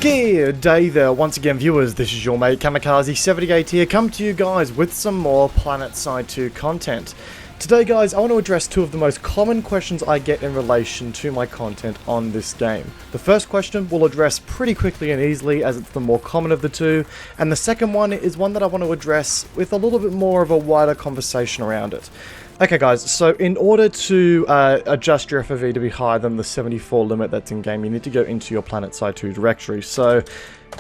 Good day there, once again viewers, this is your mate Kamikaze78 here, come to you guys with some more Planetside 2 content. Today guys, I want to address two of the most common questions I get in relation to my content on this game. The first question we'll address pretty quickly and easily as it's the more common of the two, and the second one is one that I want to address with a little bit more of a wider conversation around it. Okay guys, so in order to adjust your FOV to be higher than the 74 limit that's in game, you need to go into your Planetside 2 directory. So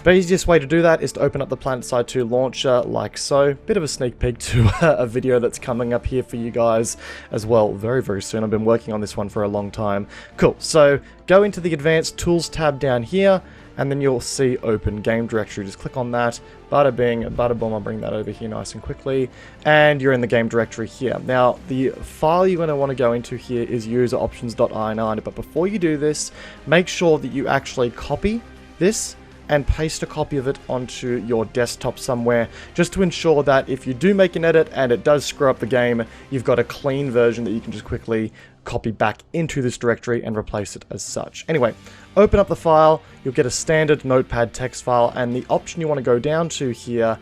the easiest way to do that is to open up the Planetside 2 launcher like so. Bit of a sneak peek to a video that's coming up here for you guys as well very soon. I've been working on this one for a long time. Cool, so go into the Advanced Tools tab down here, and then you'll see Open Game Directory. Just click on that. Bada bing, bada boom, I'll bring that over here nice and quickly. And you're in the game directory here. Now, the file you're going to want to go into here is useroptions.ini, but before you do this, make sure that you actually copy this and paste a copy of it onto your desktop somewhere, just to ensure that if you do make an edit and it does screw up the game, you've got a clean version that you can just quickly copy back into this directory and replace it as such. Anyway, open up the file, you'll get a standard notepad text file, and the option you want to go down to here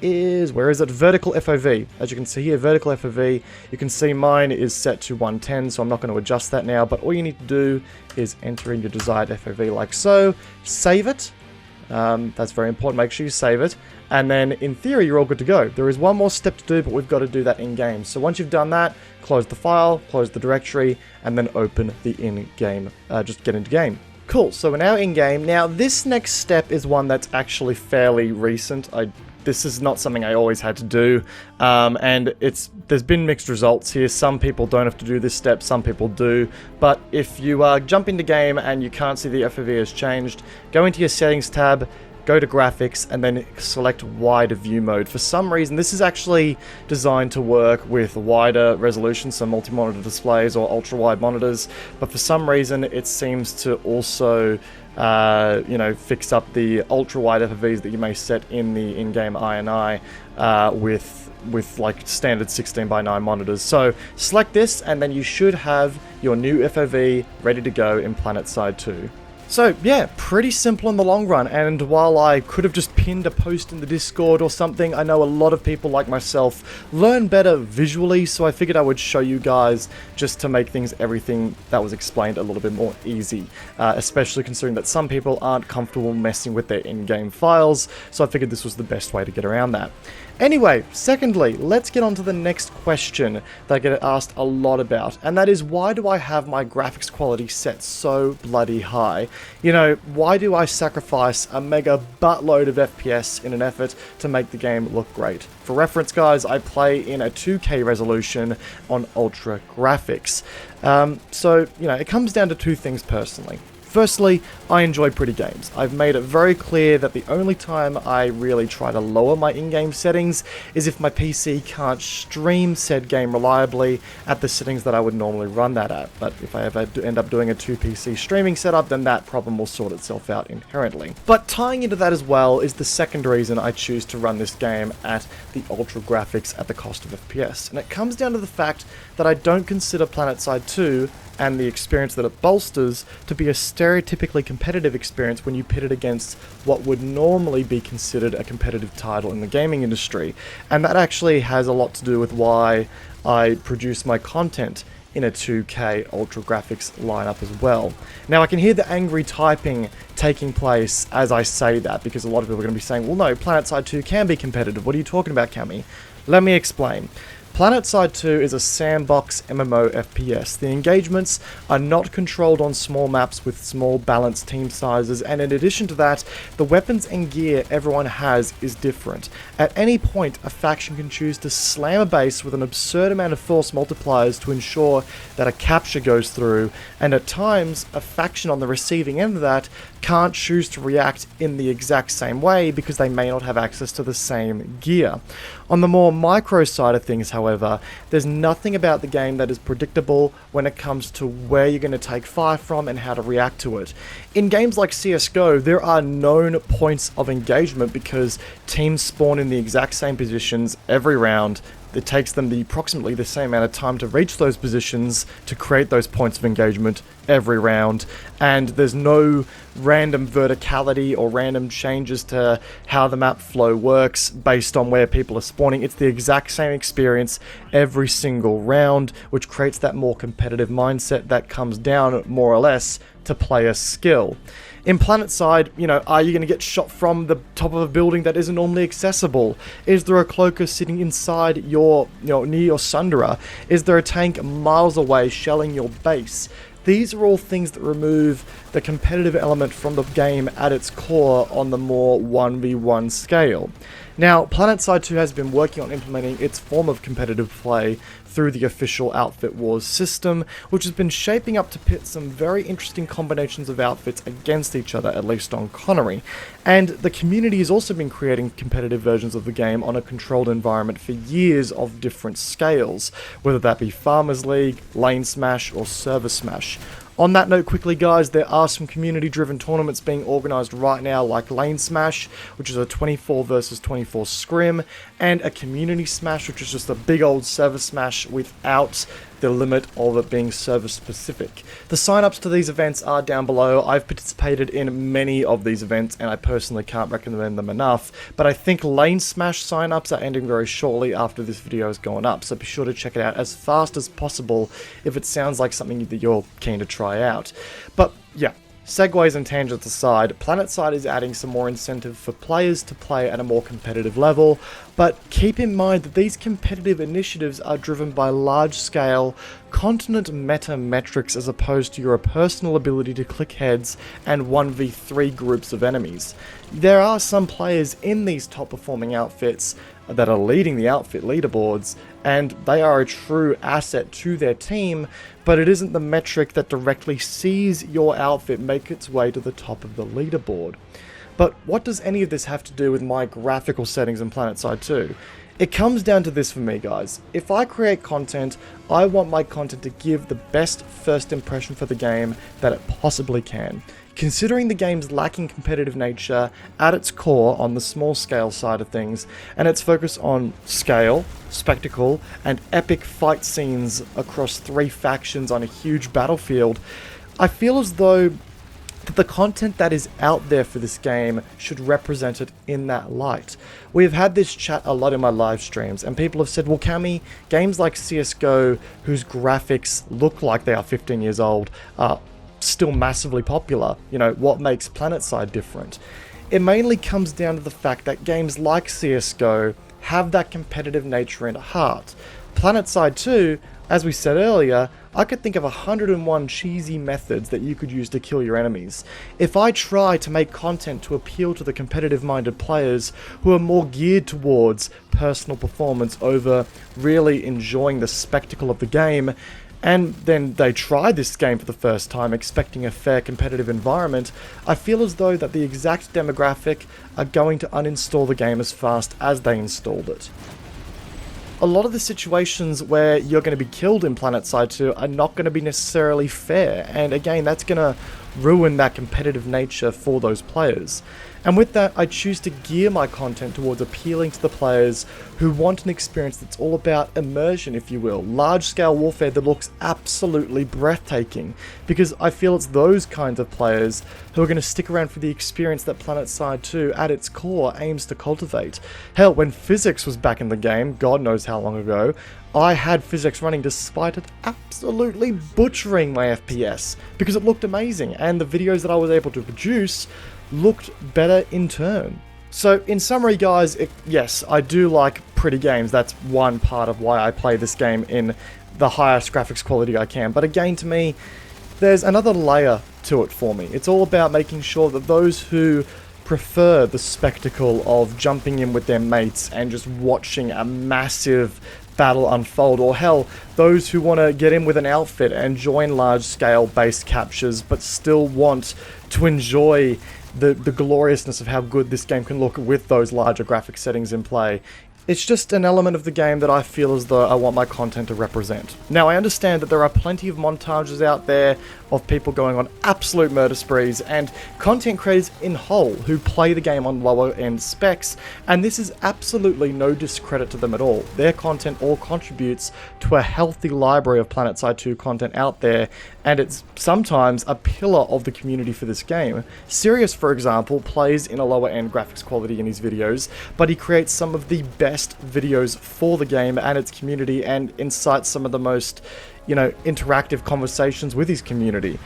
is, where is it? Vertical FOV. As you can see here, vertical FOV, you can see mine is set to 110, so I'm not going to adjust that now, but all you need to do is enter in your desired FOV like so, save it. That's very important, make sure you save it, and then in theory you're all good to go. There is one more step to do, but we've got to do that in game. So once you've done that, close the file, close the directory, and then open the in-game, just get into game. Cool, so we're now in game. Now this next step is one that's actually fairly recent. This is not something I always had to do, and there's been mixed results here. Some people don't have to do this step, some people do, but if you jump into game and you can't see the FOV has changed, go into your settings tab, go to graphics, and then select wider view mode. For some reason, this is actually designed to work with wider resolution, so multi-monitor displays or ultra-wide monitors, but for some reason it seems to also fix up the ultra-wide FOVs that you may set in the in-game INI with like standard 16:9 monitors. So select this, and then you should have your new FOV ready to go in Planetside 2. So yeah, pretty simple in the long run, and while I could have just pinned a post in the Discord or something, I know a lot of people like myself learn better visually, so I figured I would show you guys just to make everything that was explained a little bit more easy, especially considering that some people aren't comfortable messing with their in-game files, so I figured this was the best way to get around that. Anyway, secondly, let's get on to the next question that I get asked a lot about, and that is, why do I have my graphics quality set so bloody high? You know, why do I sacrifice a mega buttload of FPS in an effort to make the game look great? For reference guys, I play in a 2K resolution on ultra graphics. So, you know, it comes down to two things personally. Firstly, I enjoy pretty games. I've made it very clear that the only time I really try to lower my in-game settings is if my PC can't stream said game reliably at the settings that I would normally run that at. But if I ever end up doing a 2PC streaming setup, then that problem will sort itself out inherently. But tying into that as well is the second reason I choose to run this game at the ultra graphics at the cost of FPS. And it comes down to the fact that I don't consider Planetside 2 and the experience that it bolsters to be a stereotypically competitive experience when you pit it against what would normally be considered a competitive title in the gaming industry. And that actually has a lot to do with why I produce my content in a 2K ultra graphics lineup as well. Now I can hear the angry typing taking place as I say that, because a lot of people are going to be saying, well no, Planetside 2 can be competitive, what are you talking about, Cammy? Let me explain. Planetside 2 is a sandbox MMO FPS. The engagements are not controlled on small maps with small balanced team sizes, and in addition to that, the weapons and gear everyone has is different. At any point, a faction can choose to slam a base with an absurd amount of force multipliers to ensure that a capture goes through, and at times, a faction on the receiving end of that can't choose to react in the exact same way because they may not have access to the same gear. On the more micro side of things, however, however, there's nothing about the game that is predictable when it comes to where you're going to take fire from and how to react to it. In games like CSGO, there are known points of engagement because teams spawn in the exact same positions every round. It takes them approximately the same amount of time to reach those positions to create those points of engagement every round, and there's no random verticality or random changes to how the map flow works based on where people are spawning. It's the exact same experience every single round, which creates that more competitive mindset that comes down more or less to player skill. In Planetside, are you going to get shot from the top of a building that isn't normally accessible? Is there a cloaker sitting inside your, near your Sundra? Is there a tank miles away shelling your base? These are all things that remove the competitive element from the game at its core on the more 1v1 scale. Now, Planetside 2 has been working on implementing its form of competitive play through the official Outfit Wars system, which has been shaping up to pit some very interesting combinations of outfits against each other, at least on Connery. And the community has also been creating competitive versions of the game on a controlled environment for years of different scales, whether that be Farmers League, Lane Smash, or Server Smash. On that note, quickly guys, there are some community-driven tournaments being organised right now, like Lane Smash, which is a 24 versus 24 scrim, and a Community Smash, which is just a big old server smash without the limit of it being server-specific. The sign-ups to these events are down below. I've participated in many of these events, and I personally can't recommend them enough, but I think Lane Smash sign-ups are ending very shortly after this video has gone up, so be sure to check it out as fast as possible if it sounds like something that you're keen to try out. But yeah, segues and tangents aside, Planetside is adding some more incentive for players to play at a more competitive level, but keep in mind that these competitive initiatives are driven by large-scale, continent meta metrics as opposed to your personal ability to click heads and 1v3 groups of enemies. There are some players in these top-performing outfits that are leading the outfit leaderboards, and they are a true asset to their team, but it isn't the metric that directly sees your outfit make its way to the top of the leaderboard. But what does any of this have to do with my graphical settings in Planetside 2? It comes down to this for me, guys. If I create content, I want my content to give the best first impression for the game that it possibly can. Considering the game's lacking competitive nature at its core on the small scale side of things, and its focus on scale, spectacle, and epic fight scenes across 3 factions on a huge battlefield, I feel as though the content that is out there for this game should represent it in that light. We have had this chat a lot in my live streams, and people have said, well, Cammy, games like CSGO, whose graphics look like they are 15 years old, are still massively popular. What makes Planetside different? It mainly comes down to the fact that games like CSGO have that competitive nature at heart. Planetside 2, as we said earlier, I could think of 101 cheesy methods that you could use to kill your enemies. If I try to make content to appeal to the competitive-minded players who are more geared towards personal performance over really enjoying the spectacle of the game, and then they try this game for the first time expecting a fair competitive environment, I feel as though that the exact demographic are going to uninstall the game as fast as they installed it. A lot of the situations where you're going to be killed in Planetside 2 are not going to be necessarily fair, and again, that's going to ruin that competitive nature for those players. And with that, I choose to gear my content towards appealing to the players who want an experience that's all about immersion, if you will. Large-scale warfare that looks absolutely breathtaking, because I feel it's those kinds of players who are going to stick around for the experience that Planetside 2, at its core, aims to cultivate. Hell, when physics was back in the game, God knows how long ago, I had physics running despite it absolutely butchering my FPS, because it looked amazing, and the videos that I was able to produce looked better in turn. So in summary, guys, yes, I do like pretty games. That's one part of why I play this game in the highest graphics quality I can. But again, to me, there's another layer to it for me. It's all about making sure that those who prefer the spectacle of jumping in with their mates and just watching a massive battle unfold, or hell, those who want to get in with an outfit and join large-scale base captures but still want to enjoy the gloriousness of how good this game can look with those larger graphic settings in play. It's just an element of the game that I feel as though I want my content to represent. Now, I understand that there are plenty of montages out there of people going on absolute murder sprees and content creators in whole who play the game on lower end specs, and this is absolutely no discredit to them at all. Their content all contributes to a healthy library of Planetside 2 content out there, and it's sometimes a pillar of the community for this game. Sirius, for example, plays in a lower end graphics quality in his videos, but he creates some of the best videos for the game and its community and incites some of the most, interactive conversations with his community.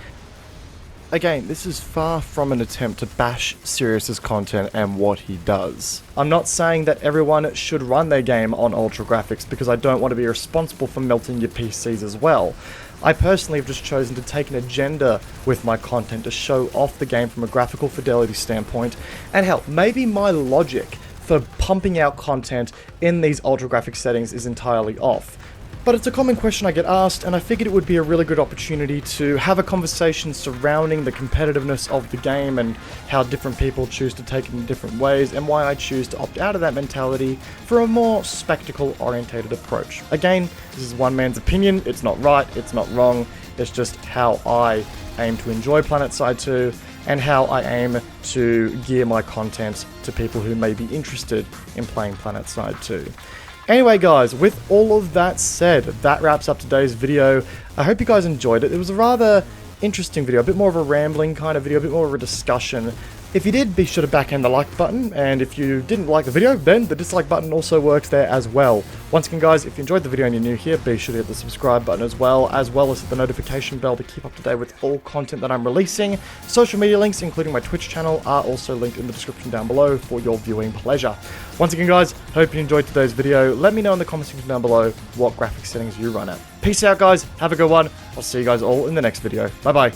Again, this is far from an attempt to bash Sirius's content and what he does. I'm not saying that everyone should run their game on ultra graphics because I don't want to be responsible for melting your PCs as well. I personally have just chosen to take an agenda with my content to show off the game from a graphical fidelity standpoint, and hell, maybe my logic for pumping out content in these ultra graphic settings is entirely off. But it's a common question I get asked, and I figured it would be a really good opportunity to have a conversation surrounding the competitiveness of the game and how different people choose to take it in different ways, and why I choose to opt out of that mentality for a more spectacle-orientated approach. Again, this is one man's opinion, it's not right, it's not wrong, it's just how I aim to enjoy Planetside 2, and how I aim to gear my content to people who may be interested in playing Planetside 2. Anyway guys, with all of that said, that wraps up today's video. I hope you guys enjoyed it. It was a rather interesting video, a bit more of a rambling kind of video, a bit more of a discussion. If you did, be sure to backhand the like button, and if you didn't like the video, then the dislike button also works there as well. Once again guys, if you enjoyed the video and you're new here, be sure to hit the subscribe button as well as hit the notification bell to keep up to date with all content that I'm releasing. Social media links, including my Twitch channel, are also linked in the description down below for your viewing pleasure. Once again guys, hope you enjoyed today's video. Let me know in the comment section down below what graphic settings you run at. Peace out guys, have a good one. I'll see you guys all in the next video. Bye bye.